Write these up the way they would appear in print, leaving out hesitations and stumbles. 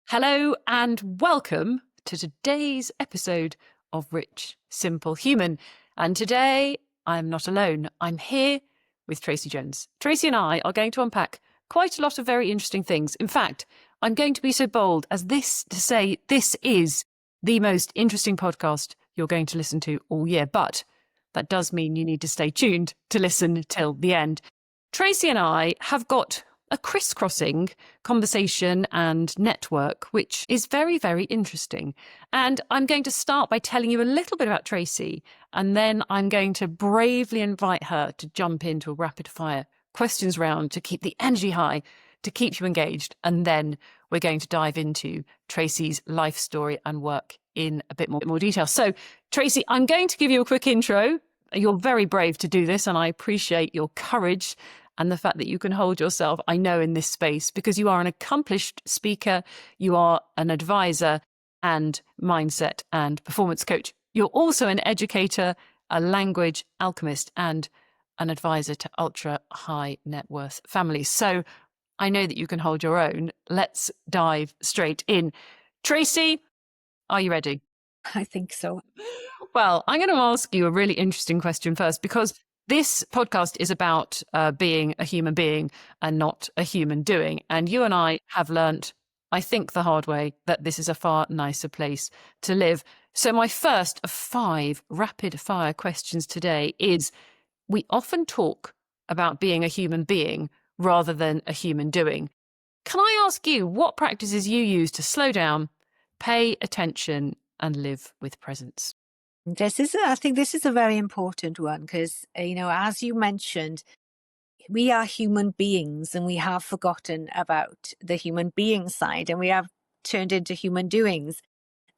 Hello and welcome to today's episode of Rich, Simple, Human. And today I'm not alone. I'm here with Tracey Jones. Tracey and I are going to unpack quite a lot of very interesting things. In fact, I'm going to be so bold as to say this is the most interesting podcast you're going to listen to all year. But that does mean you need to stay tuned to listen till the end. Tracey and I have got a crisscrossing conversation and network, which is very, very interesting. And I'm going to start by telling you a little bit about Tracey, and then I'm going to bravely invite her to jump into a rapid fire questions round to keep the energy high, to keep you engaged. And then we're going to dive into Tracey's life story and work in a bit more detail. So, Tracey, I'm going to give you a quick intro. You're very brave to do this, and I appreciate your courage and the fact that you can hold yourself, I know, in this space, because you are an accomplished speaker, you are an advisor and mindset and performance coach. You're also an educator, a language alchemist, and an advisor to ultra high net worth families. So I know that you can hold your own. Let's dive straight in. Tracey, are you ready? I think so. Well, I'm going to ask you a really interesting question first, because this podcast is about being a human being and not a human doing. And you and I have learnt, I think the hard way, that this is a far nicer place to live. So my first of 5 rapid fire questions today is, we often talk about being a human being rather than a human doing. Can I ask you what practices you use to slow down, pay attention, and live with presence? I think this is a very important one because, as you mentioned, we are human beings and we have forgotten about the human being side and we have turned into human doings.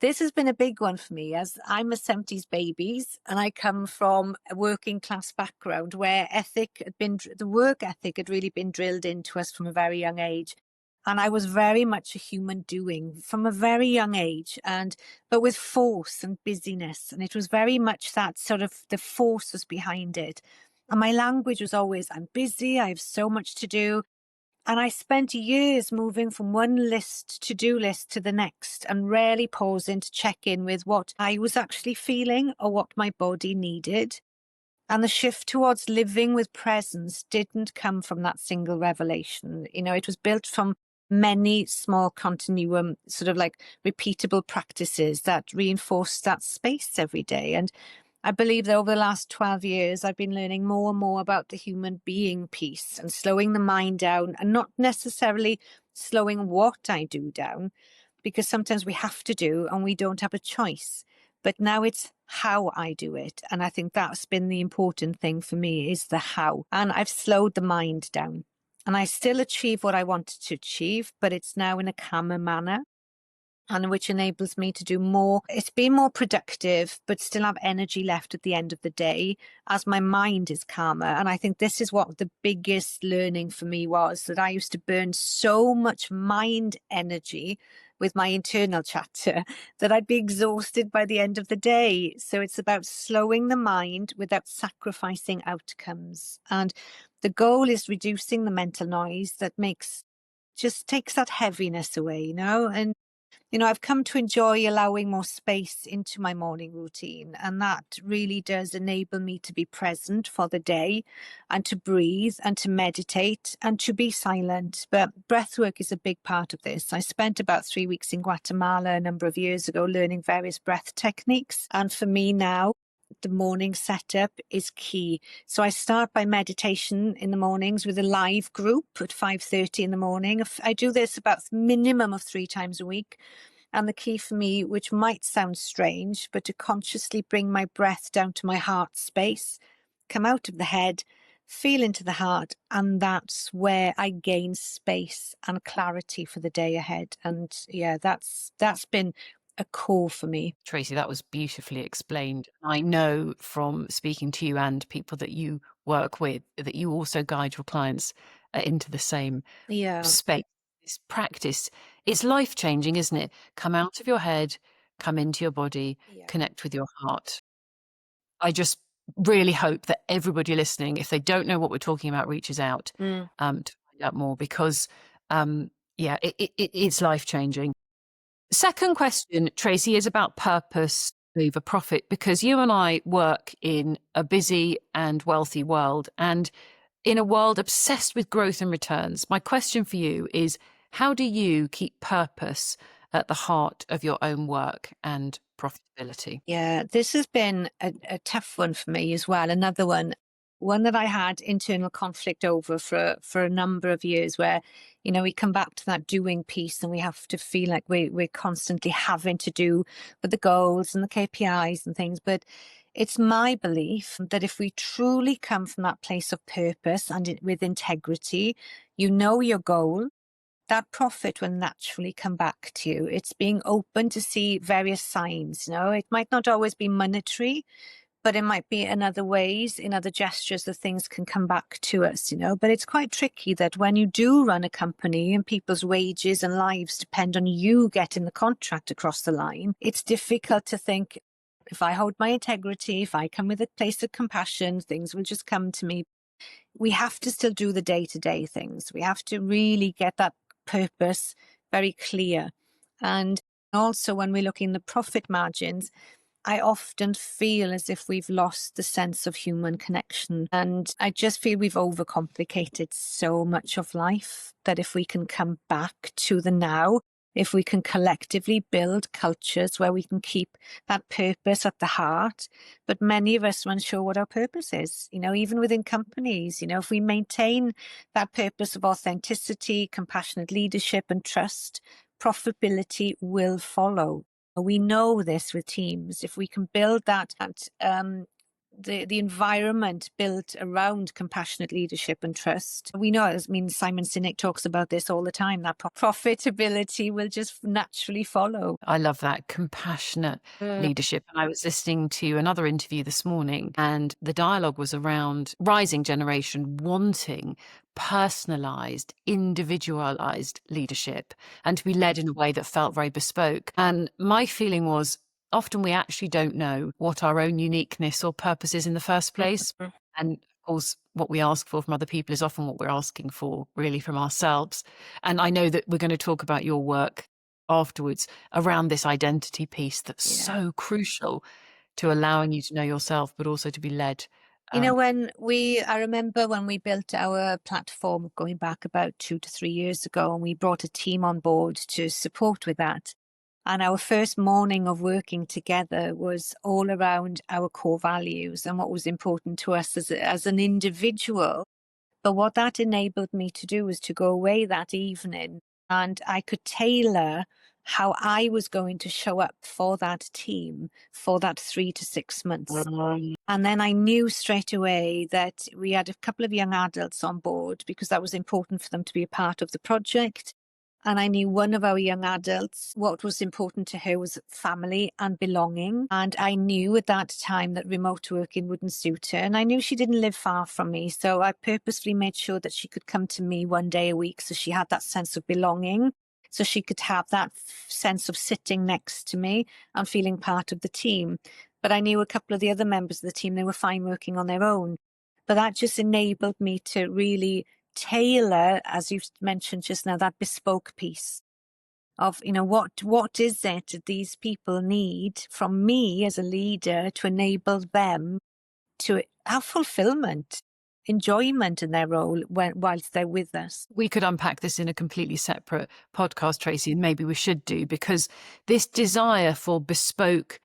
This has been a big one for me as I'm a 70s babies and I come from a working class background where the work ethic had really been drilled into us from a very young age. And I was very much a human doing from a very young age, but with force and busyness. And it was very much that sort of the force was behind it. And my language was always, I'm busy, I have so much to do. And I spent years moving from one to-do list to the next and rarely pausing to check in with what I was actually feeling or what my body needed. And the shift towards living with presence didn't come from that single revelation. It was built from many small continuum, sort of like repeatable practices that reinforced that space every day. And I believe that over the last 12 years, I've been learning more and more about the human being piece and slowing the mind down and not necessarily slowing what I do down, because sometimes we have to do and we don't have a choice. But now it's how I do it. And I think that's been the important thing for me is the how. And I've slowed the mind down. And I still achieve what I wanted to achieve, but it's now in a calmer manner, and which enables me to do more. It's been more productive, but still have energy left at the end of the day as my mind is calmer. And I think this is what the biggest learning for me was, that I used to burn so much mind energy with my internal chatter that I'd be exhausted by the end of the day. So it's about slowing the mind without sacrificing outcomes. And the goal is reducing the mental noise that takes that heaviness away, And I've come to enjoy allowing more space into my morning routine, and that really does enable me to be present for the day and to breathe and to meditate and to be silent. But breathwork is a big part of this. I spent about 3 weeks in Guatemala a number of years ago learning various breath techniques. And for me now, the morning setup is key. So I start by meditation in the mornings with a live group at 5:30 in the morning. I do this about minimum of 3 times a week. And the key for me, which might sound strange, but to consciously bring my breath down to my heart space, come out of the head, feel into the heart, and that's where I gain space and clarity for the day ahead. And yeah, that's been a core for me. Tracey, that was beautifully explained. I know from speaking to you and people that you work with that you also guide your clients into the same space. This practice, it's life-changing, isn't it? Come out of your head, come into your body, connect with your heart. I just really hope that everybody listening, if they don't know what we're talking about, reaches out to find out more, because it's life-changing. Second question, Tracey, is about purpose over profit, because you and I work in a busy and wealthy world, and in a world obsessed with growth and returns. My question for you is, how do you keep purpose at the heart of your own work and profitability? Yeah, this has been a tough one for me as well. Another one that I had internal conflict over for a number of years, where, we come back to that doing piece and we have to feel like we're constantly having to do with the goals and the KPIs and things. But it's my belief that if we truly come from that place of purpose and with integrity, your goal, that profit will naturally come back to you. It's being open to see various signs. It might not always be monetary, but it might be in other ways, in other gestures, that things can come back to us. But it's quite tricky that when you do run a company and people's wages and lives depend on you getting the contract across the line, it's difficult to think, if I hold my integrity, if I come with a place of compassion, things will just come to me. We have to still do the day-to-day things. We have to really get that purpose very clear. And also, when we're looking at the profit margins, I often feel as if we've lost the sense of human connection. And I just feel we've overcomplicated so much of life, that if we can come back to the now, if we can collectively build cultures where we can keep that purpose at the heart. But many of us are unsure what our purpose is, even within companies. If we maintain that purpose of authenticity, compassionate leadership and trust, profitability will follow. We know this with teams. If we can build the environment built around compassionate leadership and trust, we know, Simon Sinek talks about this all the time, that profitability will just naturally follow. I love that, compassionate leadership. And I was listening to another interview this morning, and the dialogue was around rising generation wanting personalized, individualized leadership and to be led in a way that felt very bespoke. And my feeling was, often we actually don't know what our own uniqueness or purpose is in the first place. And of course, what we ask for from other people is often what we're asking for really from ourselves. And I know that we're going to talk about your work afterwards around this identity piece that's so crucial to allowing you to know yourself, but also to be led. I remember when we built our platform going back about 2 to 3 years ago, and we brought a team on board to support with that. And our first morning of working together was all around our core values and what was important to us as an individual. But what that enabled me to do was to go away that evening, and I could tailor how I was going to show up for that team for that 3 to 6 months. And then I knew straight away that we had a couple of young adults on board, because that was important for them to be a part of the project. And I knew one of our young adults, what was important to her was family and belonging. And I knew at that time that remote working wouldn't suit her. And I knew she didn't live far from me. So I purposefully made sure that she could come to me one day a week, so she had that sense of belonging, so she could have that sense of sitting next to me and feeling part of the team. But I knew a couple of the other members of the team, they were fine working on their own. But that just enabled me to really tailor, as you've mentioned just now, that bespoke piece of, what is it that these people need from me as a leader to enable them to have fulfillment, enjoyment in their role whilst they're with us. We could unpack this in a completely separate podcast, Tracey, and maybe we should do, because this desire for bespoke,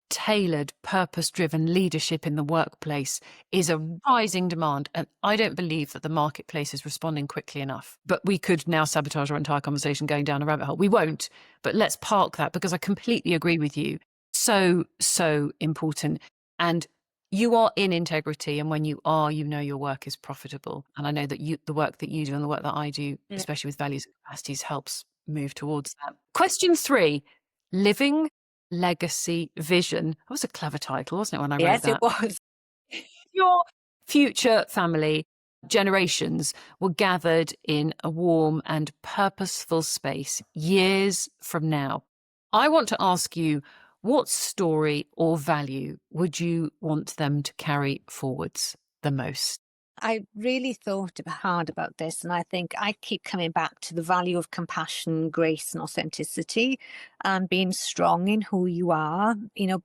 tailored, purpose-driven leadership in the workplace is a rising demand. And I don't believe that the marketplace is responding quickly enough. But we could now sabotage our entire conversation going down a rabbit hole. We won't, but let's park that, because I completely agree with you. So, so important. And you are in integrity. And when you are, your work is profitable. And I know that the work that you do and the work that I do, especially with values and capacities, helps move towards that. Question 3, living legacy vision. That was a clever title, wasn't it, when I wrote that? Yes, it was. Your future family generations were gathered in a warm and purposeful space years from now. I want to ask you, what story or value would you want them to carry forwards the most? I really thought hard about this, and I think I keep coming back to the value of compassion, grace, and authenticity, and being strong in who you are.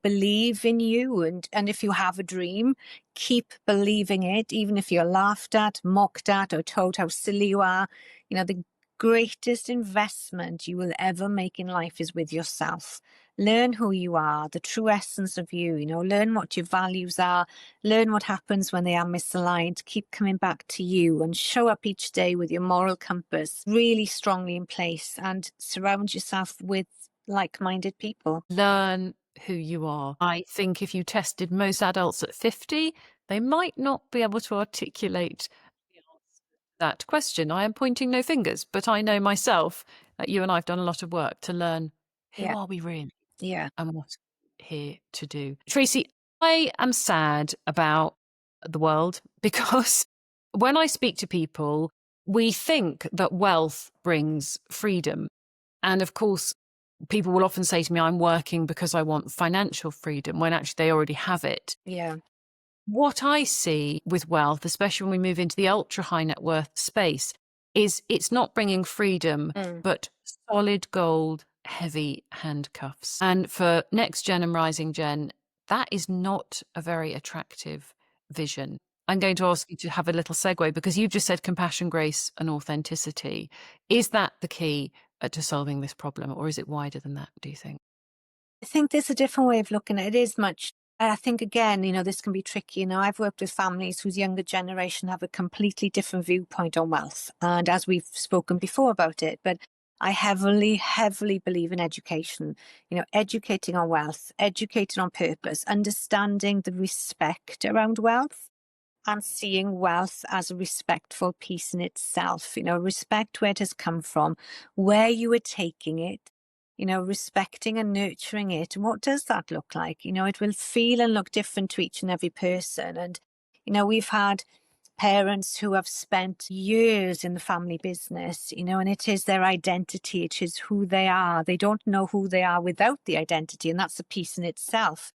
Believe in you, and if you have a dream, keep believing it, even if you're laughed at, mocked at, or told how silly you are. The greatest investment you will ever make in life is with yourself. Learn who you are, the true essence of you. Learn what your values are. Learn what happens when they are misaligned. Keep coming back to you and show up each day with your moral compass really strongly in place, and surround yourself with like-minded people. Learn who you are. I think if you tested most adults at 50, they might not be able to articulate the answer to that question. I am pointing no fingers, but I know myself that you and I have done a lot of work to learn who Yeah. are we really Yeah. and what we're here to do. Tracey, I am sad about the world because when I speak to people, we think that wealth brings freedom. And of course, people will often say to me, I'm working because I want financial freedom, when actually they already have it. Yeah. What I see with wealth, especially when we move into the ultra high net worth space, is it's not bringing freedom, Mm. but solid gold, heavy handcuffs. And for next gen and rising gen, that is not a very attractive vision. I'm going to ask you to have a little segue because you've just said compassion, grace, and authenticity. Is that the key to solving this problem, or is it wider than that, do you think? I think there's a different way of looking at it. It is much. I think, again, this can be tricky. I've worked with families whose younger generation have a completely different viewpoint on wealth. And as we've spoken before about it, but I heavily, heavily believe in education, educating on wealth, educating on purpose, understanding the respect around wealth, and seeing wealth as a respectful piece in itself. Respect where it has come from, where you are taking it, respecting and nurturing it. And what does that look like? It will feel and look different to each and every person. And, we've had parents who have spent years in the family business, and it is their identity, it is who they are. They don't know who they are without the identity, and that's a piece in itself.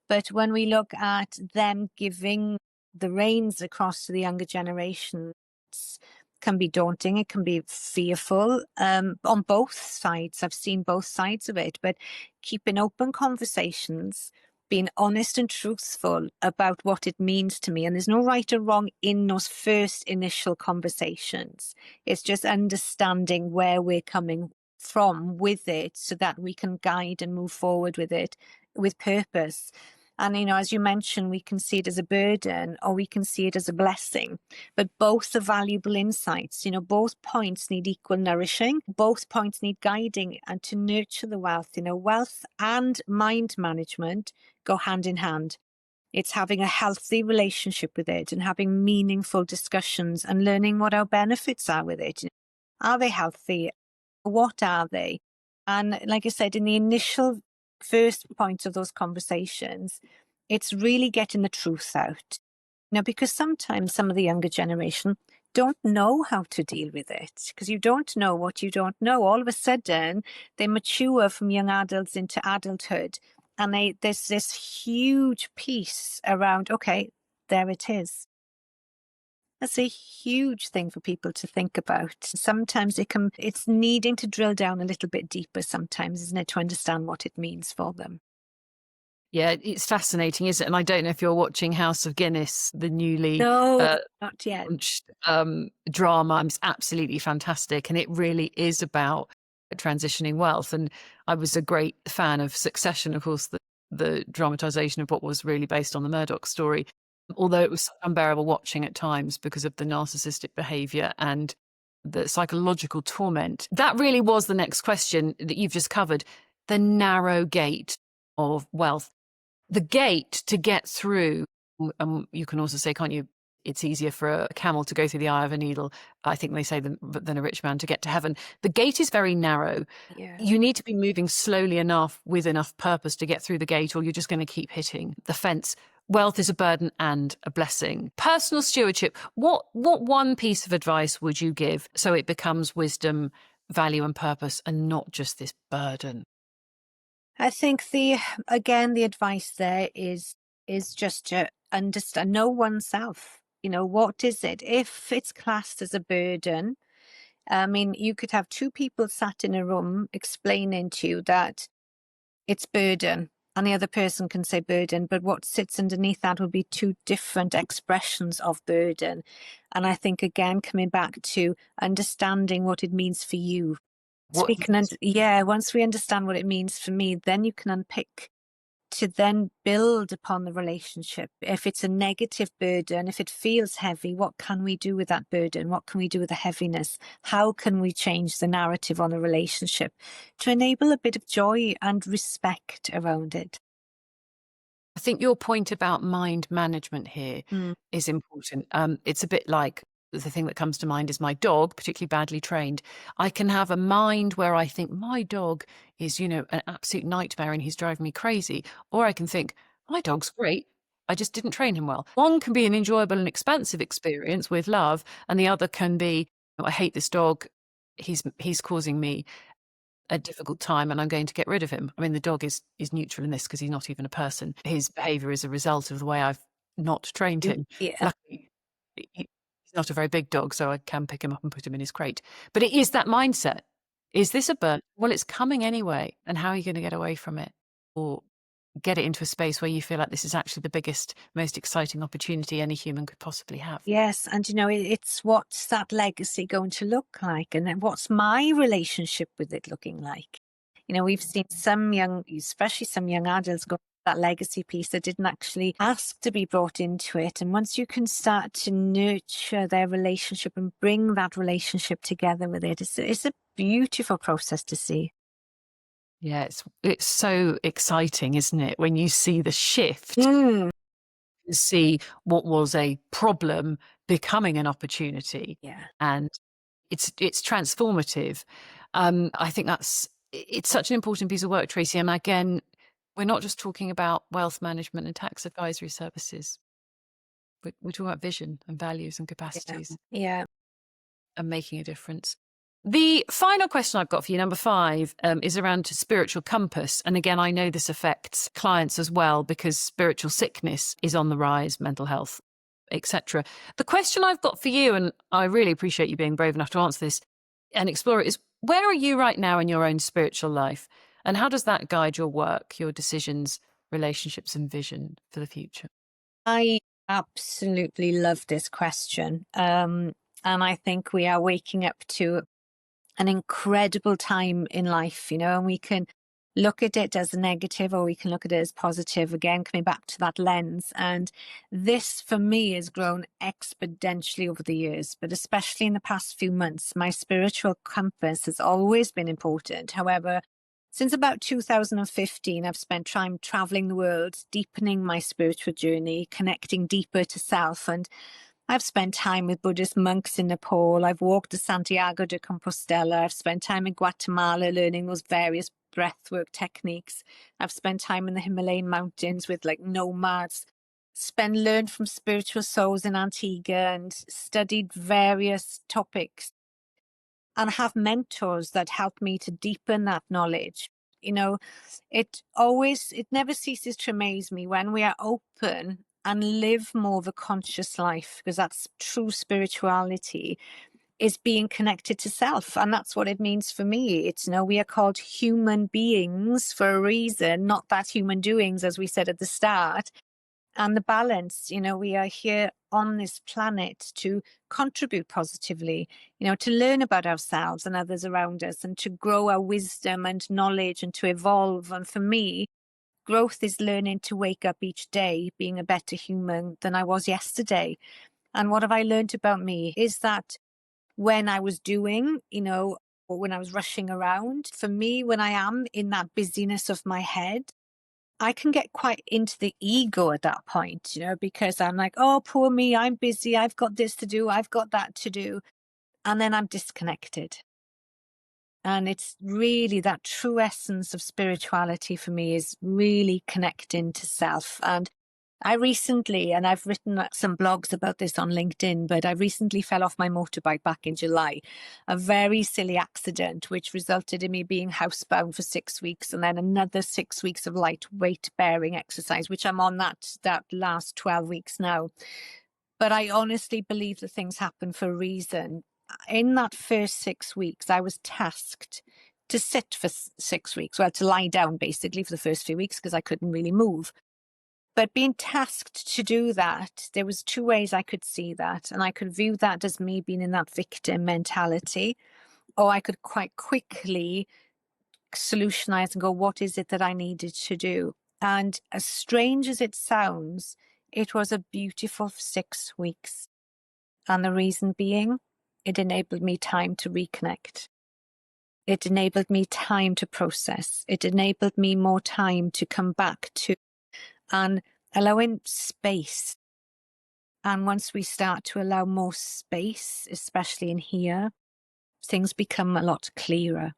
But when we look at them giving the reins across to the younger generation, it can be daunting. It can be fearful on both sides. I've seen both sides of it, but keeping open conversations, being honest and truthful about what it means to me. And there's no right or wrong in those first initial conversations. It's just understanding where we're coming from with it so that we can guide and move forward with it with purpose. And, as you mentioned, we can see it as a burden or we can see it as a blessing, but both are valuable insights. Both points need equal nourishing. Both points need guiding and to nurture the wealth. Wealth and mind management go hand in hand. It's having a healthy relationship with it and having meaningful discussions and learning what our benefits are with it. Are they healthy? What are they? And like I said, in the initial first point of those conversations, it's really getting the truth out. Because sometimes some of the younger generation don't know how to deal with it because you don't know what you don't know. All of a sudden, they mature from young adults into adulthood. And there's this huge piece around, okay, there it is. That's a huge thing for people to think about. Sometimes it's needing to drill down a little bit deeper sometimes, isn't it, to understand what it means for them. Yeah, it's fascinating, isn't it? And I don't know if you're watching House of Guinness, the newly No, not yet. launched drama. It's absolutely fantastic. And it really is about transitioning wealth. And I was a great fan of Succession, of course, the dramatization of what was really based on the Murdoch story, although it was unbearable watching at times because of the narcissistic behavior and the psychological torment. That really was the next question that you've just covered, the narrow gate of wealth. The gate to get through, you can also say, can't you, it's easier for a camel to go through the eye of a needle, I think they say, than a rich man to get to heaven. The gate is very narrow. Yeah. You need to be moving slowly enough with enough purpose to get through the gate, or you're just going to keep hitting the fence. Wealth is a burden and a blessing. Personal stewardship. What one piece of advice would you give so it becomes wisdom, value, and purpose, and not just this burden? I think the advice there is just to understand, know oneself. what is it? If it's classed as a burden, I mean, you could have two people sat in a room explaining to you that it's burden, and the other person can say burden, but what sits underneath that would be two different expressions of burden. And I think, again, coming back to understanding what it means for you. What? Once we understand what it means for me, then you can unpick to then build upon the relationship. If it's a negative burden, if it feels heavy, what can we do with that burden? What can we do with the heaviness? How can we change the narrative on the relationship to enable a bit of joy and respect around it? I think your point about mind management here is important. It's a bit like the thing that comes to mind is my dog, particularly badly trained. I can have a mind where I think my dog is, an absolute nightmare and he's driving me crazy. Or I can think, my dog's great. I just didn't train him well. One can be an enjoyable and expansive experience with love, and the other can be, I hate this dog. He's causing me a difficult time and I'm going to get rid of him. I mean, the dog is neutral in this because he's not even a person. His behavior is a result of the way I've not trained him. Yeah. Luckily, he's not a very big dog, so I can pick him up and put him in his crate. But it is that mindset. Is this a burden? Well, it's coming anyway. And how are you going to get away from it? Or get it into a space where you feel like this is actually the biggest, most exciting opportunity any human could possibly have? Yes, and it's what's that legacy going to look like, and then what's my relationship with it looking like? We've seen especially some young adults go that legacy piece that didn't actually ask to be brought into it. And once you can start to nurture their relationship and bring that relationship together with it, it's a beautiful process to see. Yeah, it's so exciting, isn't it? When you see the shift, Mm. see what was a problem becoming an opportunity, Yeah. and it's transformative. I think it's such an important piece of work, Tracey. And again, we're not just talking about wealth management and tax advisory services. We're talking about vision and values and capacities Yeah. and making a difference. The final question I've got for you, number 5, is around spiritual compass. And again, I know this affects clients as well because spiritual sickness is on the rise, mental health, etc. The question I've got for you, and I really appreciate you being brave enough to answer this and explore it, is where are you right now in your own spiritual life? And how does that guide your work, your decisions, relationships, and vision for the future? I absolutely love this question. And I think we are waking up to an incredible time in life, and we can look at it as a negative or we can look at it as positive, again, coming back to that lens. And this, for me, has grown exponentially over the years, but especially in the past few months, my spiritual compass has always been important. However, since about 2015, I've spent time traveling the world, deepening my spiritual journey, connecting deeper to self. And I've spent time with Buddhist monks in Nepal. I've walked the Santiago de Compostela. I've spent time in Guatemala learning those various breathwork techniques. I've spent time in the Himalayan mountains with nomads. Learned from spiritual souls in Antigua and studied various topics and have mentors that help me to deepen that knowledge. It never ceases to amaze me when we are open and live more of a conscious life, because that's true spirituality, is being connected to self. And that's what it means for me. We are called human beings for a reason, not that human doings, as we said at the start. And the balance, we are here on this planet to contribute positively, to learn about ourselves and others around us and to grow our wisdom and knowledge and to evolve. And for me, growth is learning to wake up each day being a better human than I was yesterday. And what have I learned about me is that when I was doing, or when I was rushing around, for me, when I am in that busyness of my head, I can get quite into the ego at that point, because I'm like, oh, poor me, I'm busy. I've got this to do. I've got that to do. And then I'm disconnected. And it's really that true essence of spirituality for me is really connecting to self. And I recently, and I've written some blogs about this on LinkedIn, but I recently fell off my motorbike back in July. A very silly accident, which resulted in me being housebound for 6 weeks and then another 6 weeks of light weight bearing exercise, which I'm on that last 12 weeks now. But I honestly believe that things happen for a reason. In that first 6 weeks, I was tasked to sit for 6 weeks, well, to lie down basically for the first few weeks because I couldn't really move. But being tasked to do that, there was two ways I could see that. And I could view that as me being in that victim mentality, or I could quite quickly solutionize and go, what is it that I needed to do? And as strange as it sounds, it was a beautiful 6 weeks. And the reason being, it enabled me time to reconnect. It enabled me time to process. It enabled me more time to come back to and allowing space. And once we start to allow more space, especially in here, things become a lot clearer.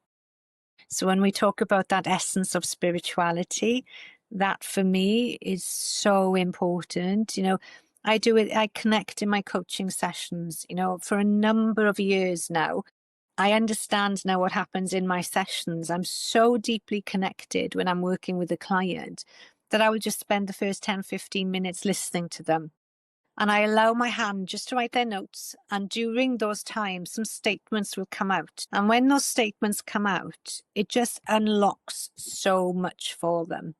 So when we talk about that essence of spirituality, that for me is so important. I do it, I connect in my coaching sessions, for a number of years now. I understand now what happens in my sessions. I'm so deeply connected when I'm working with a client that I will just spend the first 10, 15 minutes listening to them. And I allow my hand just to write their notes. And during those times, some statements will come out. And when those statements come out, it just unlocks so much for them.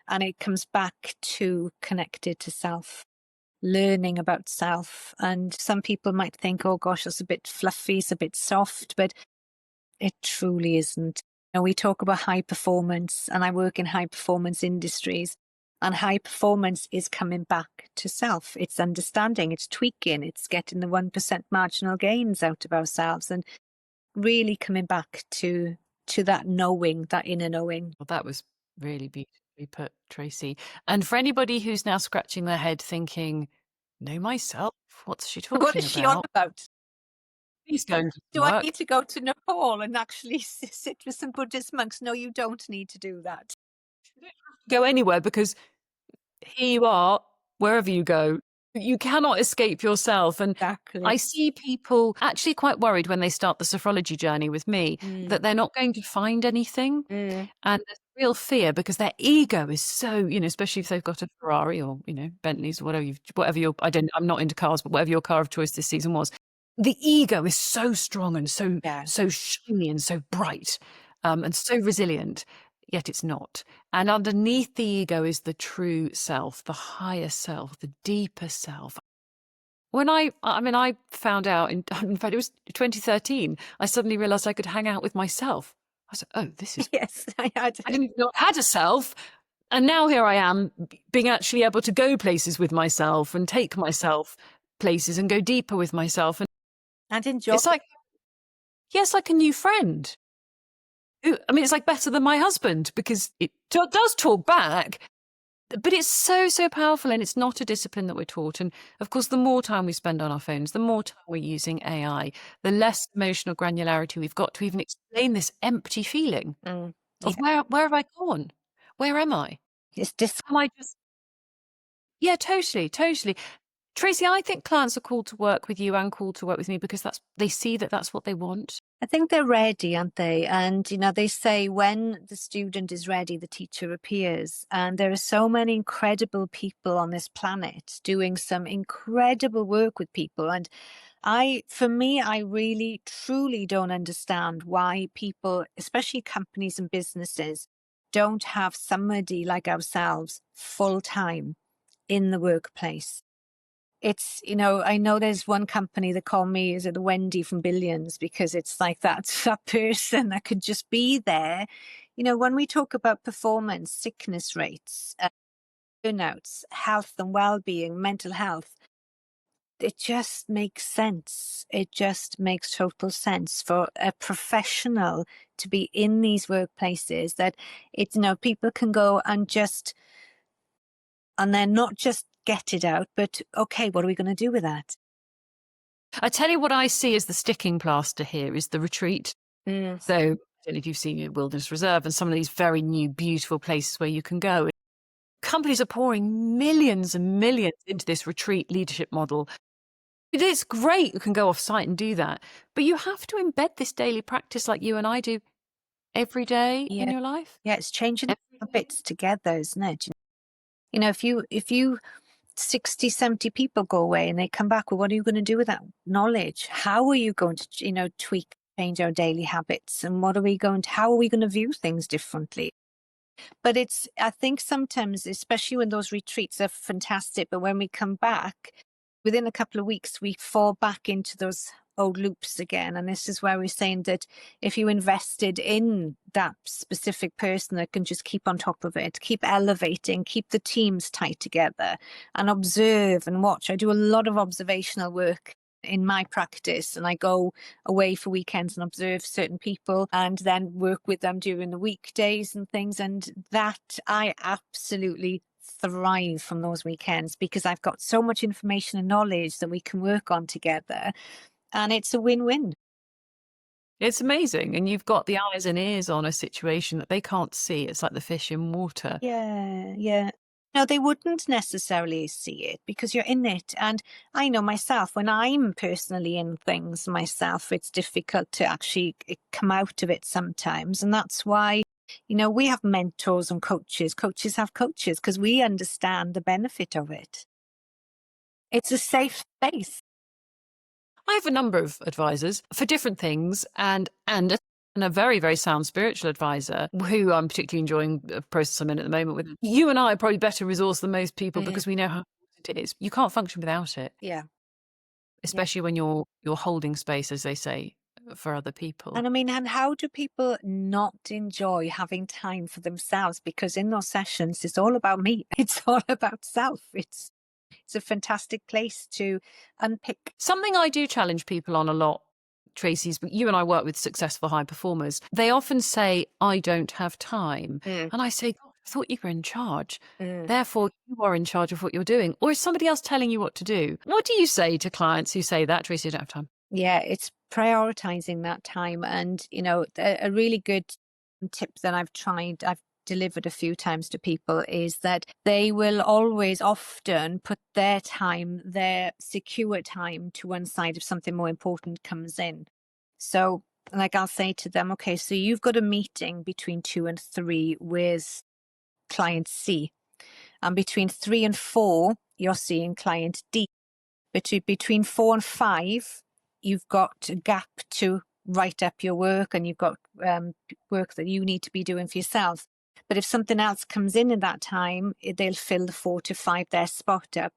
And it comes back to connected to self, learning about self. And some people might think, oh gosh, that's a bit fluffy, it's a bit soft, but it truly isn't. We talk about high performance, and I work in high performance industries. And high performance is coming back to self. It's understanding, it's tweaking, it's getting the 1% marginal gains out of ourselves and really coming back to that knowing, that inner knowing. Well, that was really beautifully put, Tracey. And for anybody who's now scratching their head thinking, know myself, what's she talking What is she on about? Please go to Do work. I need to go to Nepal and actually sit with some Buddhist monks? No, you don't need to do that. Go anywhere, because here you are, wherever you go, you cannot escape yourself. And Exactly. I see people actually quite worried when they start the sophrology journey with me that they're not going to find anything. And there's real fear because their ego is so, especially if they've got a Ferrari or, Bentleys or whatever I'm not into cars, but whatever your car of choice this season was. The ego is so strong and so shiny and so bright, and so resilient, yet it's not. And underneath the ego is the true self, the higher self, the deeper self. When I found out, in fact, it was 2013, I suddenly realized I could hang out with myself. I said, oh, this is... Yes, I didn't know I had a self. And now here I am being actually able to go places with myself and take myself places and go deeper with myself. And enjoy. It's like, yes, like a new friend. It's like better than my husband because it does talk back, but it's so, so powerful, and it's not a discipline that we're taught. And of course, the more time we spend on our phones, the more time we're using AI, the less emotional granularity we've got to even explain this empty feeling of where have I gone? Where am I? Am I just... Yeah, totally, totally. Tracey, I think clients are called to work with you and called to work with me because they see that that's what they want. I think they're ready, aren't they? And, they say when the student is ready, the teacher appears. And there are so many incredible people on this planet doing some incredible work with people. And for me, I really, truly don't understand why people, especially companies and businesses, don't have somebody like ourselves full time in the workplace. It's, I know there's one company that call me, is it the Wendy from Billions? Because it's like that person that could just be there. When we talk about performance, sickness rates, burnouts, health and well-being, mental health, it just makes sense. It just makes total sense for a professional to be in these workplaces that it's, people can go and then not just get it out, but okay, what are we going to do with that? I tell you what I see as the sticking plaster here is the retreat. So I don't know if you've seen your Wilderness Reserve and some of these very new, beautiful places where you can go. Companies are pouring millions and millions into this retreat leadership model. It's great you can go off site and do that, but you have to embed this daily practice like you and I do every day in your life. Yeah, it's changing habits together, isn't it? If you 60, 70 people go away and they come back. Well, what are you going to do with that knowledge? How are you going to, tweak, change our daily habits? And how are we going to view things differently? But I think sometimes, especially when those retreats are fantastic, but when we come back, within a couple of weeks, we fall back into those old loops again. And this is where we're saying that if you invested in that specific person that can just keep on top of it, keep elevating, keep the teams tight together and observe and watch. I do a lot of observational work in my practice, and I go away for weekends and observe certain people and then work with them during the weekdays and things. And that I absolutely thrive from those weekends because I've got so much information and knowledge that we can work on together. And it's a win-win. It's amazing. And you've got the eyes and ears on a situation that they can't see. It's like the fish in water. Yeah, yeah. No, they wouldn't necessarily see it because you're in it. And I know myself, when I'm personally in things myself, it's difficult to actually come out of it sometimes. And that's why, we have mentors and coaches. Coaches have coaches because we understand the benefit of it. It's a safe space. I have a number of advisors for different things and a very, very sound spiritual advisor who I'm particularly enjoying the process I'm in at the moment with. You and I are probably better resourced than most people because we know how important it is. You can't function without it. Yeah. Especially when you're holding space, as they say, for other people. And I mean, and how do people not enjoy having time for themselves? Because in those sessions, it's all about me. It's all about self. It's a fantastic place to unpick. Something I do challenge people on a lot, Tracey's, you and I work with successful high performers. They often say, I don't have time. And I say, God, I thought you were in charge. Therefore, you are in charge of what you're doing. Or is somebody else telling you what to do? What do you say to clients who say that, Tracey, I don't have time? Yeah, it's prioritizing that time. And, a really good tip that I've delivered a few times to people is that they will always often put their time, their secure time, to one side if something more important comes in. So like I'll say to them, okay, so you've got a meeting between 2 and 3 with client C, and between 3 and 4 you're seeing client D. Between 4 and 5 you've got a gap to write up your work, and you've got work that you need to be doing for yourself. But if something else comes in that time, they'll fill the 4 to 5 their spot up.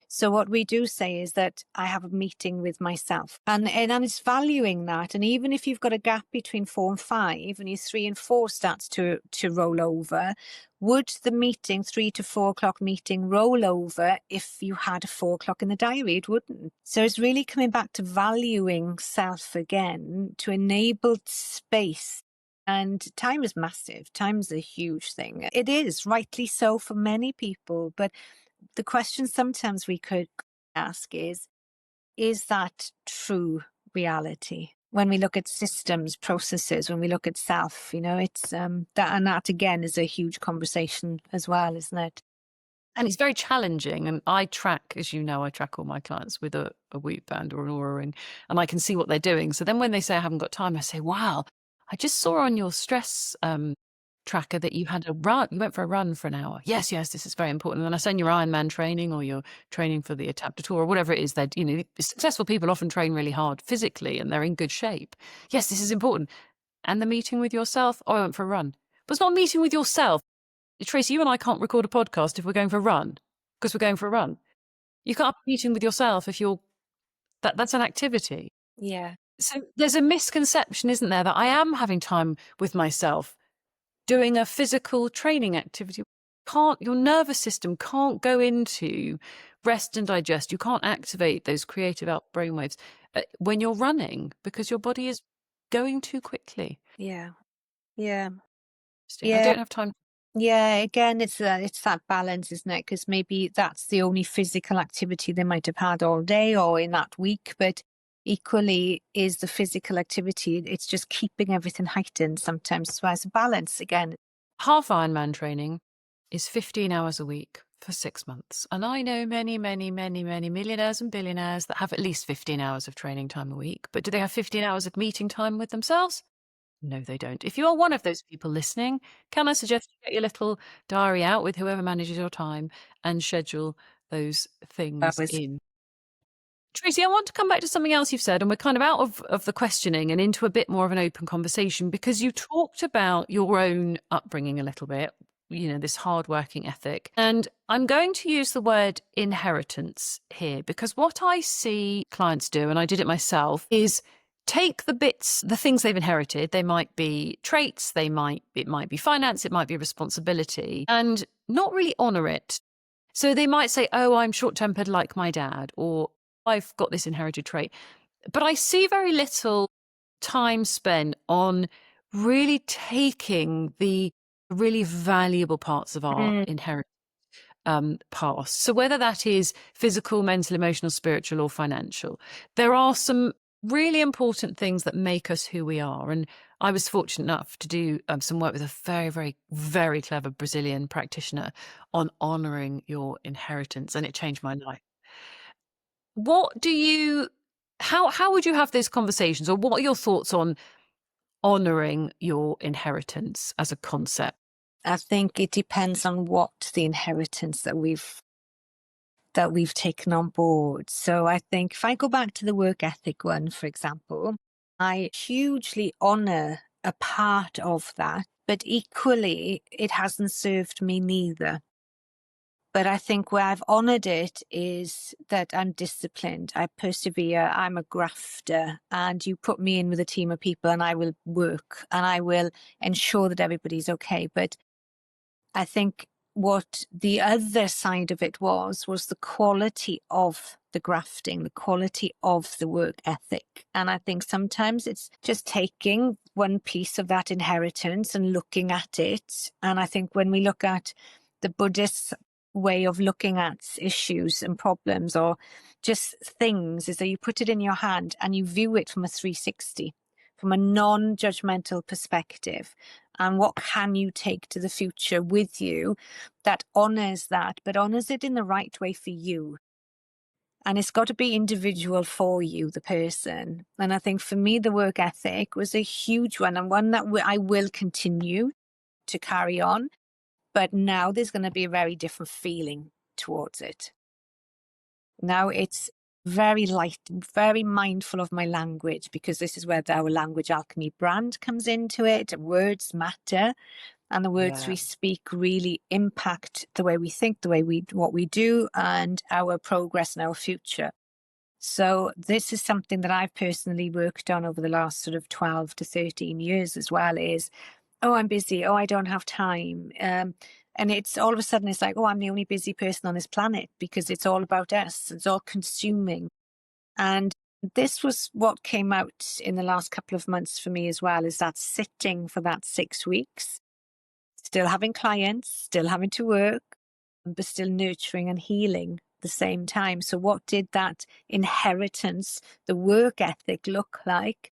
So what we do say is that I have a meeting with myself, and it's valuing that. And even if you've got a gap between 4 and 5 and your 3 and 4 starts to roll over, would the meeting, 3 to 4 o'clock meeting, roll over if you had a 4 o'clock in the diary? It wouldn't. So it's really coming back to valuing self again to enable space. And time is massive. Time is a huge thing. It is, rightly so for many people. But the question sometimes we could ask is that true reality? When we look at systems, processes, when we look at self, it's that again is a huge conversation as well, isn't it? And it's very challenging. And I track, as you know, I track all my clients with a Whoop band or an Aura ring, and I can see what they're doing. So then when they say I haven't got time, I say, wow, I just saw on your stress tracker that you had a run. You went for a run for an hour. Yes, this is very important. And then I send your Ironman training or your training for the Etape du Tour or whatever it is. That successful people often train really hard physically and they're in good shape. Yes, this is important. And the meeting with yourself. Oh, I went for a run. But it's not a meeting with yourself. Tracey, you and I can't record a podcast if we're going for a run because we're going for a run. You can't have a meeting with yourself if you're that's an activity. Yeah. So there's a misconception, isn't there, that I am having time with myself doing a physical training activity. Your nervous system can't go into rest and digest. You can't activate those creative brainwaves when you're running because your body is going too quickly. Yeah. I don't have time. Yeah, again, it's that balance, isn't it? Because maybe that's the only physical activity they might have had all day or in that week, but equally is the physical activity. It's just keeping everything heightened sometimes. So it's a balance again. Half Ironman training is 15 hours a week for 6 months. And I know many, many, many, many millionaires and billionaires that have at least 15 hours of training time a week. But do they have 15 hours of meeting time with themselves? No, they don't. If you are one of those people listening, can I suggest you get your little diary out with whoever manages your time and schedule those things That was in. Tracey, I want to come back to something else you've said, and we're kind of out of the questioning and into a bit more of an open conversation, because you talked about your own upbringing a little bit, this hardworking ethic. And I'm going to use the word inheritance here, because what I see clients do, and I did it myself, is take the bits, the things they've inherited. They might be traits, it might be finance, it might be responsibility, and not really honor it. So they might say, oh, I'm short-tempered like my dad, or I've got this inherited trait. But I see very little time spent on really taking the really valuable parts of our inherited past. So whether that is physical, mental, emotional, spiritual, or financial, there are some really important things that make us who we are. And I was fortunate enough to do some work with a very, very, very clever Brazilian practitioner on honoring your inheritance, and it changed my life. How would you have those conversations, or what are your thoughts on honoring your inheritance as a concept? I think it depends on what the inheritance that we've taken on board. So I think if I go back to the work ethic one, for example, I hugely honor a part of that, but equally it hasn't served me neither. But I think where I've honored it is that I'm disciplined, I persevere, I'm a grafter, and you put me in with a team of people and I will work and I will ensure that everybody's okay. But I think what the other side of it was the quality of the grafting, the quality of the work ethic. And I think sometimes it's just taking one piece of that inheritance and looking at it. And I think when we look at the Buddhist way of looking at issues and problems, or just things, is that you put it in your hand and you view it from a 360, from a non-judgmental perspective. And what can you take to the future with you that honors that, but honors it in the right way for you? And it's got to be individual for you, the person. And I think for me, the work ethic was a huge one, and one that I will continue to carry on. But now there's going to be a very different feeling towards it. Now it's very light, very mindful of my language, because this is where our language alchemy brand comes into it. Words matter, and the words we speak really impact the way we think, what we do, and our progress and our future. So this is something that I've personally worked on over the last sort of 12 to 13 years as well, is, oh, I'm busy. Oh, I don't have time. And it's all of a sudden it's like, oh, I'm the only busy person on this planet, because it's all about us. It's all consuming. And this was what came out in the last couple of months for me as well, is that sitting for that 6 weeks, still having clients, still having to work, but still nurturing and healing at the same time. So what did that inheritance, the work ethic, look like?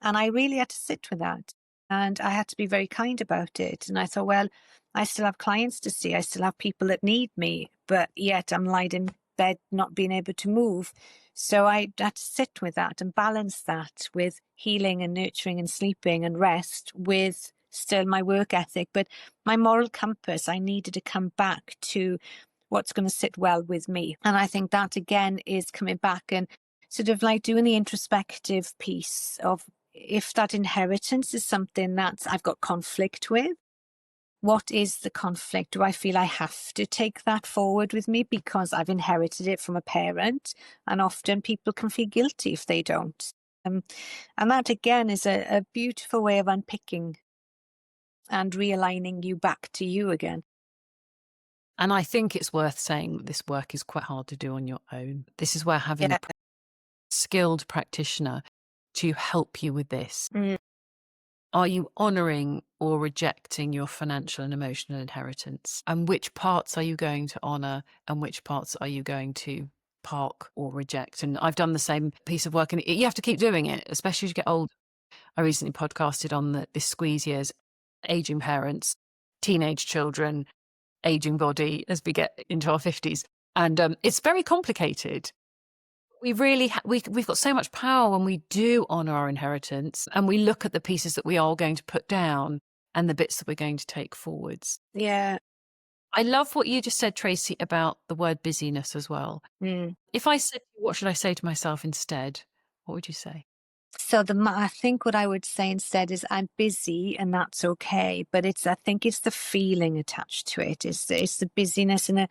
And I really had to sit with that. And I had to be very kind about it. And I thought, well, I still have clients to see. I still have people that need me, but yet I'm lying in bed, not being able to move. So I had to sit with that and balance that with healing and nurturing and sleeping and rest, with still my work ethic. But my moral compass, I needed to come back to what's going to sit well with me. And I think that again is coming back and sort of like doing the introspective piece of, if that inheritance is something that I've got conflict with, what is the conflict? Do I feel I have to take that forward with me because I've inherited it from a parent? And often people can feel guilty if they don't. And that again is a beautiful way of unpicking and realigning you back to you again. And I think it's worth saying that this work is quite hard to do on your own. This is where having a skilled practitioner to help you with this. Are you honouring or rejecting your financial and emotional inheritance? And which parts are you going to honour, and which parts are you going to park or reject? And I've done the same piece of work, and you have to keep doing it, especially as you get old. I recently podcasted on this squeeze years, ageing parents, teenage children, ageing body as we get into our 50s. And it's very complicated. We really, we've got so much power when we do honour our inheritance, and we look at the pieces that we are going to put down and the bits that we're going to take forwards. Yeah. I love what you just said, Tracy, about the word busyness as well. Mm. If I said, what should I say to myself instead? What would you say? So I think what I would say instead is I'm busy and that's okay. But I think it's the feeling attached to it. It's the busyness in a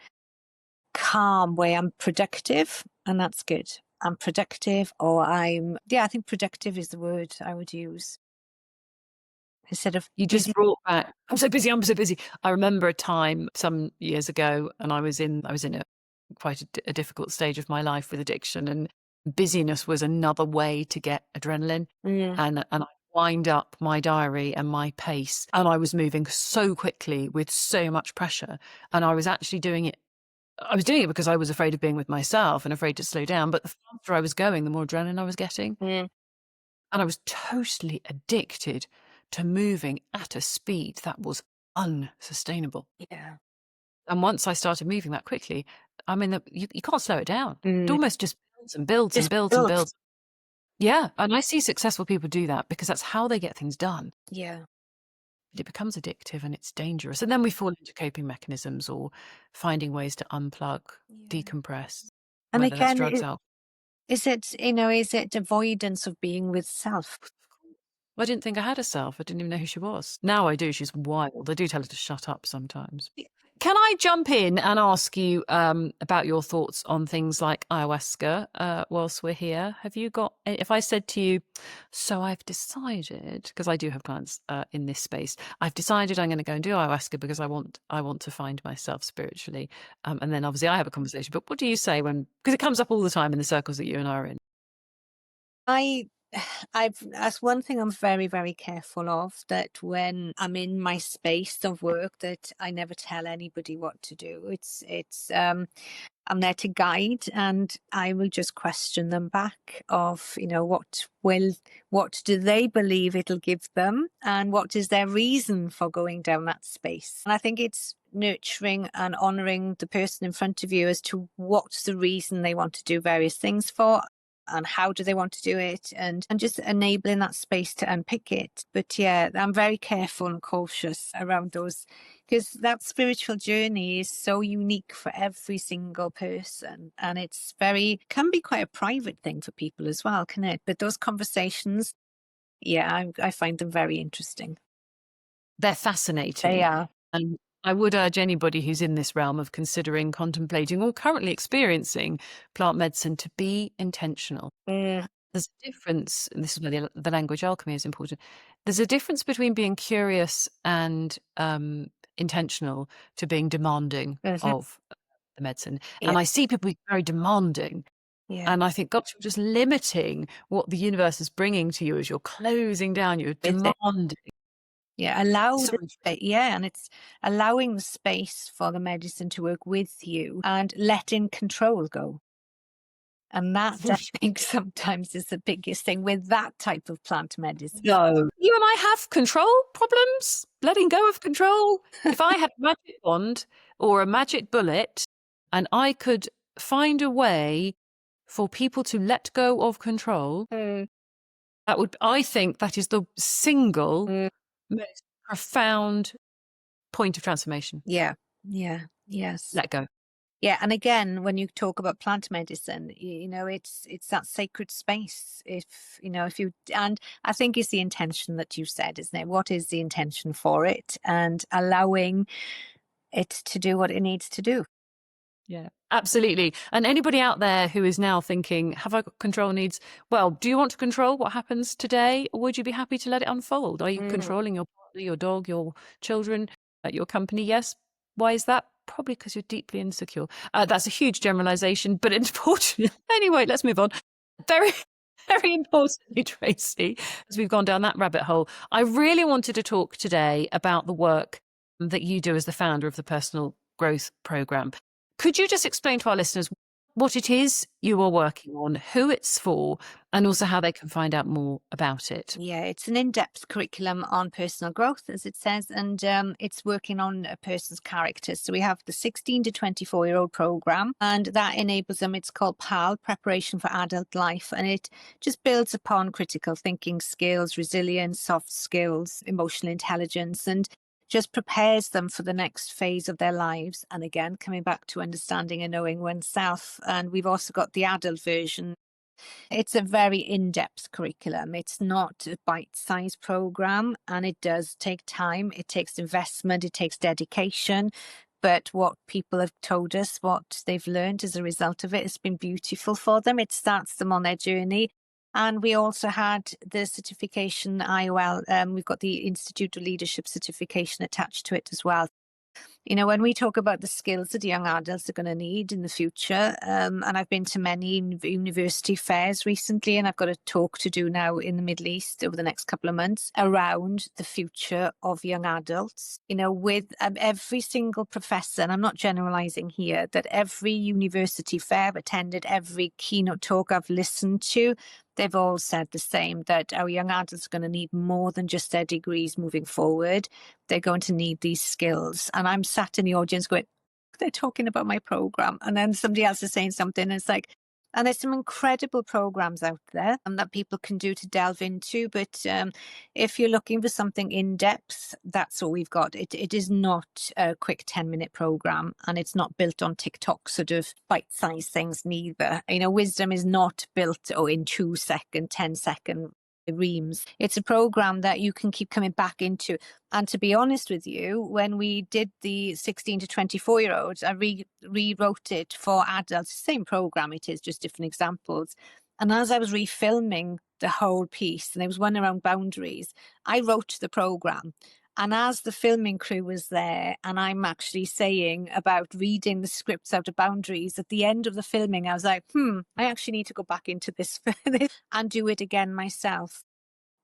calm way. I'm productive and that's good. I'm productive I think productive is the word I would use instead of You just busy. brought back, I'm so busy, I'm so busy. I remember a time some years ago, and I was in a quite a difficult stage of my life with addiction, and busyness was another way to get adrenaline. Mm, And I wind up my diary and my pace, and I was moving so quickly with so much pressure, and I was actually doing it. I was doing it because I was afraid of being with myself and afraid to slow down. But the faster I was going, the more adrenaline I was getting. mm, And I was totally addicted to moving at a speed that was unsustainable. yeah. And once I started moving that quickly, I mean, you can't slow it down. It Mm, almost just builds and builds and just builds and built. builds. Yeah. And I see successful people do that because that's how they get things done. Yeah. But it becomes addictive and it's dangerous. And then we fall into coping mechanisms or finding ways to unplug, Yeah. decompress, And whether that's again, drugs, alcohol. is it avoidance of being with self? I didn't think I had a self. I didn't even know who she was. Now I do. She's wild. I do tell her to shut up sometimes. Can I jump in and ask you about your thoughts on things like ayahuasca whilst we're here? Have you got, if I said to you, so I've decided, because I do have clients in this space, I've decided I'm going to go and do ayahuasca because I want to find myself spiritually. And then obviously I have a conversation. But what do you say when, because it comes up all the time in the circles that you and I are in? I that's one thing I'm very, very careful of, that when I'm in my space of work, that I never tell anybody what to do. I'm there to guide, and I will just question them back of, what do they believe it'll give them, and what is their reason for going down that space. And I think it's nurturing and honoring the person in front of you as to what's the reason they want to do various things for, and how do they want to do it, and just enabling that space to unpick it. But yeah, I'm very careful and cautious around those, because that spiritual journey is so unique for every single person, and can be quite a private thing for people as well, can it? But those conversations, yeah, I find them very interesting. They're They fascinating. are. And I would urge anybody who's in this realm of considering, contemplating, or currently experiencing plant medicine to be intentional. Mm, There's a difference, and this is where the language alchemy is important. There's a difference between being curious and intentional to being demanding mhm. of the medicine. Yeah, And I see people being very demanding. yeah. And I think, gosh, you're just limiting what the universe is bringing to you as you're closing down, you're With it. demanding. Yeah, allow So yeah, and it's allowing the space for the medicine to work with you and letting control go. And that, I think, sometimes is the biggest thing with that type of plant medicine. no. You and I have control problems, letting go of control. If I had a magic wand or a magic bullet and I could find a way for people to let go of control, Mm, I think that is the single mm, most profound point of transformation. yeah, yeah, yes. Let go. Yeah, and again, when you talk about plant medicine, it's that sacred space. If you, and I think it's the intention that you said, isn't it? What is the intention for it, and allowing it to do what it needs to do. Yeah, absolutely. And anybody out there who is now thinking, have I got control needs? Well, do you want to control what happens today? Or would you be happy to let it unfold? Are you Mm, controlling your partner, your dog, your children, your company? Yes. Why is that? Probably because you're deeply insecure. That's a huge generalization, but unfortunately, anyway, let's move on. Very, very importantly, Tracy, as we've gone down that rabbit hole, I really wanted to talk today about the work that you do as the founder of the Personal Growth Program. Could you just explain to our listeners what it is you are working on, who it's for, and also how they can find out more about it? yeah, it's an in-depth curriculum on personal growth, as it says, and it's working on a person's character. So we have the 16 to 24-year-old program, and that enables them. It's called PAL, Preparation for Adult Life, and it just builds upon critical thinking skills, resilience, soft skills, emotional intelligence, and just prepares them for the next phase of their lives. And again, coming back to understanding and knowing oneself. And we've also got the adult version. It's a very in-depth curriculum. It's not a bite-sized program, and it does take time. It takes investment. It takes dedication. But what people have told us, what they've learned as a result of it, has been beautiful for them. It starts them on their journey. And we also had the certification IOL. We've got the Institute of Leadership certification attached to it as well. You know, when we talk about the skills that young adults are going to need in the future, and I've been to many university fairs recently, and I've got a talk to do now in the Middle East over the next couple of months around the future of young adults. You know, with every single professor, and I'm not generalizing here, that every university fair I've attended, every keynote talk I've listened to, they've all said the same, that our young adults are going to need more than just their degrees moving forward. They're going to need these skills. And I'm sat in the audience going, they're talking about my program. And then somebody else is saying something. And it's like, and there's some incredible programs out there that people can do to delve into. But if you're looking for something in depth, that's all we've got. It is not a quick 10-minute program, and it's not built on TikTok sort of bite-sized things neither. You know, wisdom is not built in 2-second, 10-second reams. It's a program that you can keep coming back into. And to be honest with you, when we did the 16 to 24-year-olds, I rewrote it for adults. Same program it is, just different examples. And as I was refilming the whole piece, and there was one around boundaries, I wrote the program. And as the filming crew was there, and I'm actually saying about reading the scripts out of boundaries, at the end of the filming, I was like, I actually need to go back into this and do it again myself.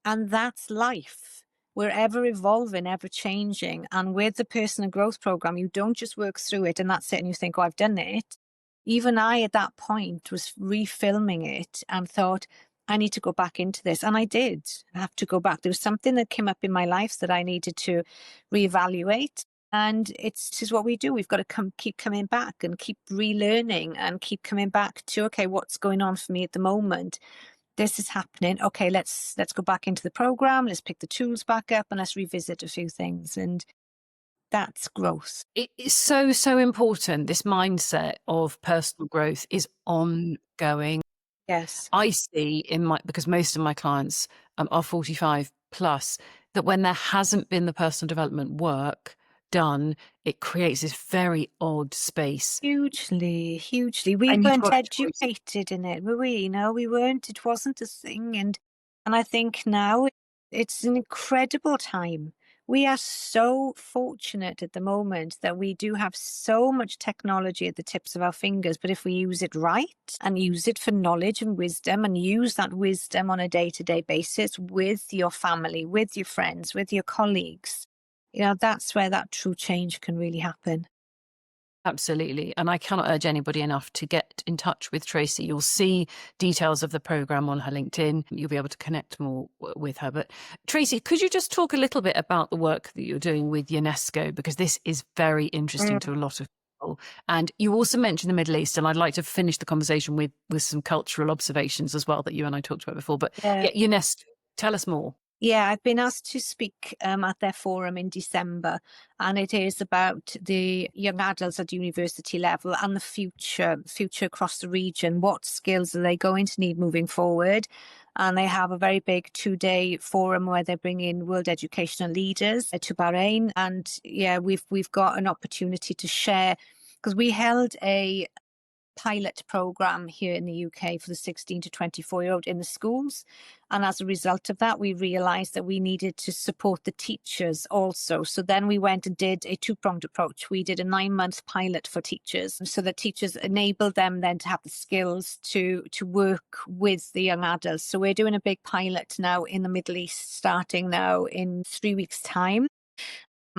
And that's life. We're ever evolving, ever changing. And with the personal growth program, you don't just work through it and that's it, and you think, oh, I've done it. Even I, at that point, was refilming it and thought, I need to go back into this. And I did have to go back. There was something that came up in my life that I needed to reevaluate. And this is what we do. We've got to keep coming back and keep relearning and keep coming back to, okay, what's going on for me at the moment? This is happening. Okay, let's go back into the program. Let's pick the tools back up and let's revisit a few things. And that's growth. It is so, so important. This mindset of personal growth is ongoing. Yes. I see because most of my clients are 45 plus, that when there hasn't been the personal development work done, it creates this very odd space. Hugely, hugely. We weren't educated in it, were we? You know, we weren't. It wasn't a thing. And I think now it's an incredible time. We are so fortunate at the moment that we do have so much technology at the tips of our fingers. But if we use it right and use it for knowledge and wisdom, and use that wisdom on a day-to-day basis with your family, with your friends, with your colleagues, you know, that's where that true change can really happen. Absolutely. And I cannot urge anybody enough to get in touch with Tracey. You'll see details of the program on her LinkedIn. You'll be able to connect more with her. But Tracey, could you just talk a little bit about the work that you're doing with UNESCO? Because this is very interesting to a lot of people. And you also mentioned the Middle East, and I'd like to finish the conversation with some cultural observations as well that you and I talked about before. But UNESCO, tell us more. Yeah, I've been asked to speak at their forum in December, and it is about the young adults at university level and the future across the region. What skills are they going to need moving forward? And they have a very big 2-day forum where they bring in world educational leaders to Bahrain. And yeah, we've got an opportunity to share, because we held a pilot program here in the UK for the 16 to 24-year-old in the schools. And as a result of that, we realized that we needed to support the teachers also. So then we went and did a 2-pronged approach. We did a 9-month pilot for teachers, so that teachers enabled them then to have the skills to work with the young adults. So we're doing a big pilot now in the Middle East, starting now in 3 weeks' time.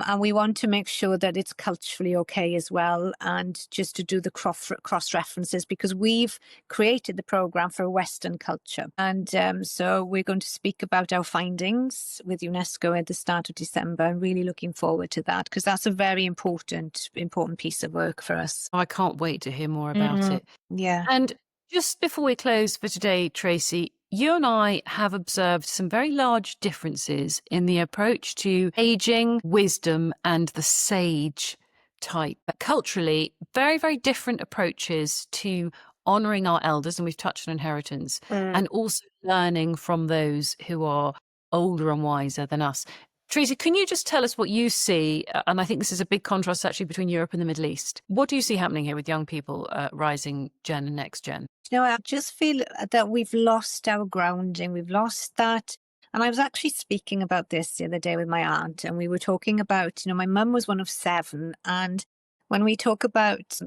And we want to make sure that it's culturally okay as well, and just to do the cross references, because we've created the program for a Western culture. And so we're going to speak about our findings with UNESCO at the start of December. I'm really looking forward to that, because that's a very important piece of work for us. I can't wait to hear more about it. Yeah. And just before we close for today, Tracey, you and I have observed some very large differences in the approach to aging, wisdom, and the sage type. Culturally, very, very different approaches to honouring our elders, and we've touched on inheritance, and also learning from those who are older and wiser than us. Tracey, can you just tell us what you see? And I think this is a big contrast actually between Europe and the Middle East. What do you see happening here with young people, rising gen and next gen? I just feel that we've lost our grounding. We've lost that. And I was actually speaking about this the other day with my aunt, and we were talking about, my mum was one of 7. And when we talk about,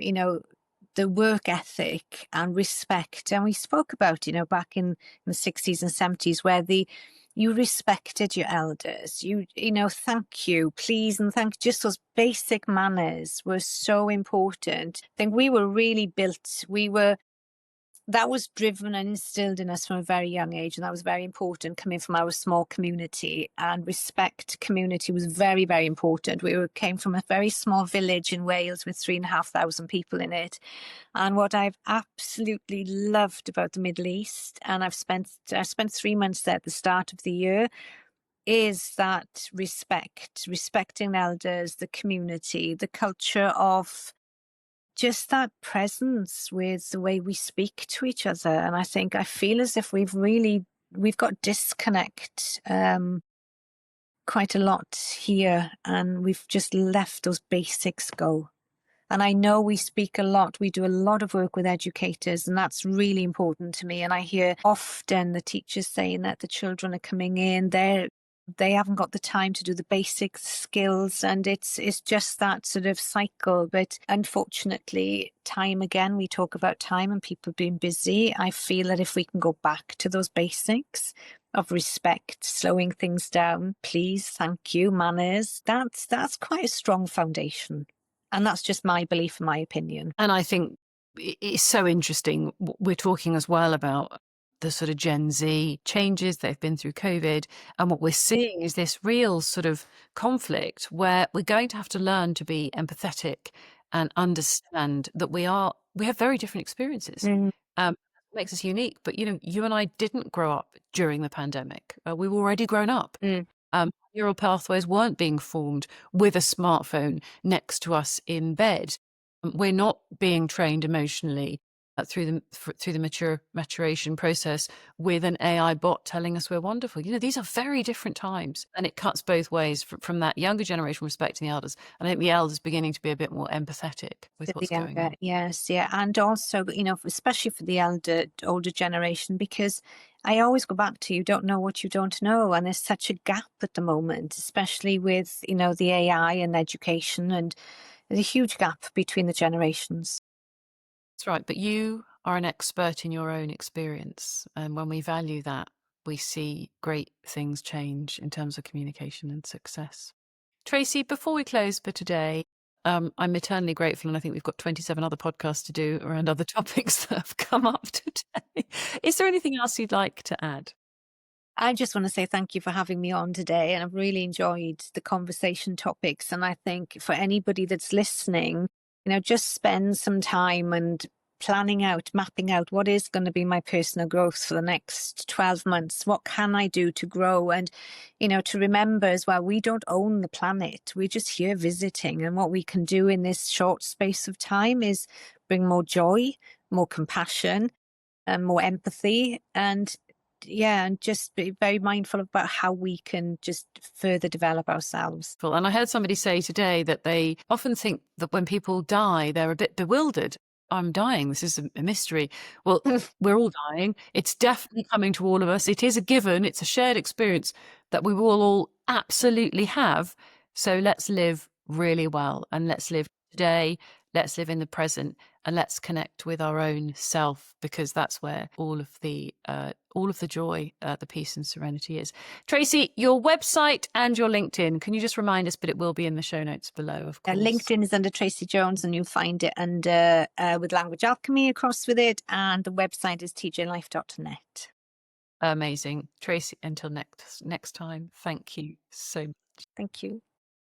the work ethic and respect, and we spoke about, back in the 60s and 70s, where you respected your elders, thank you, please, and thank, just those basic manners were so important. I think we were really built, that was driven and instilled in us from a very young age, and that was very important coming from our small community. And respect community was very, very important. Came from a very small village in Wales with 3,500 people in it. And what I've absolutely loved about the Middle East, and I spent 3 months there at the start of the year, is that respecting elders, the community, the culture of just that presence with the way we speak to each other. And I feel as if we've got disconnect quite a lot here, and we've just let those basics go. And I know we speak a lot, we do a lot of work with educators, and that's really important to me. And I hear often the teachers saying that the children are coming in, they haven't got the time to do the basic skills, and it's just that sort of cycle. But unfortunately, time again, we talk about time and people being busy. I feel that if we can go back to those basics of respect, slowing things down, please, thank you, manners, that's quite a strong foundation. And that's just my belief and my opinion. And I think it's so interesting. We're talking as well about the sort of Gen Z changes. They've been through COVID. And what we're seeing is this real sort of conflict where we're going to have to learn to be empathetic and understand that we have very different experiences. Makes us unique. But, you and I didn't grow up during the pandemic. We were already grown up. Neural pathways weren't being formed with a smartphone next to us in bed. We're not being trained emotionally through the maturation process with an AI bot telling us we're wonderful. These are very different times, and it cuts both ways from that younger generation respecting the elders. And I think the elders beginning to be a bit more empathetic with what's going on. Yes, yeah. And also, especially for the older generation, because I always go back to, you don't know what you don't know. And there's such a gap at the moment, especially with, the AI and education, and there's a huge gap between the generations. That's right. But you are an expert in your own experience. And when we value that, we see great things change in terms of communication and success. Tracey, before we close for today, I'm eternally grateful, and I think we've got 27 other podcasts to do around other topics that have come up today. Is there anything else you'd like to add? I just want to say thank you for having me on today, and I've really enjoyed the conversation topics. And I think for anybody that's listening, just spend some time and mapping out what is going to be my personal growth for the next 12 months. What can I do to grow? And, to remember as well, we don't own the planet. We're just here visiting. And what we can do in this short space of time is bring more joy, more compassion, and more empathy. And just be very mindful about how we can just further develop ourselves. And I heard somebody say today that they often think that when people die, they're a bit bewildered. I'm dying. This is a mystery. Well, we're all dying. It's definitely coming to all of us. It is a given. It's a shared experience that we will all absolutely have. So let's live really well, and let's live today. Let's live in the present, and let's connect with our own self, because that's where all of the joy, the peace and serenity is. Tracey, your website and your LinkedIn, can you just remind us? But it will be in the show notes below, of course. LinkedIn is under Tracey Jones, and you'll find it under with Language Alchemy across with it, and the website is tjlife.net. Amazing. Tracey, until next time, thank you so much. Thank you.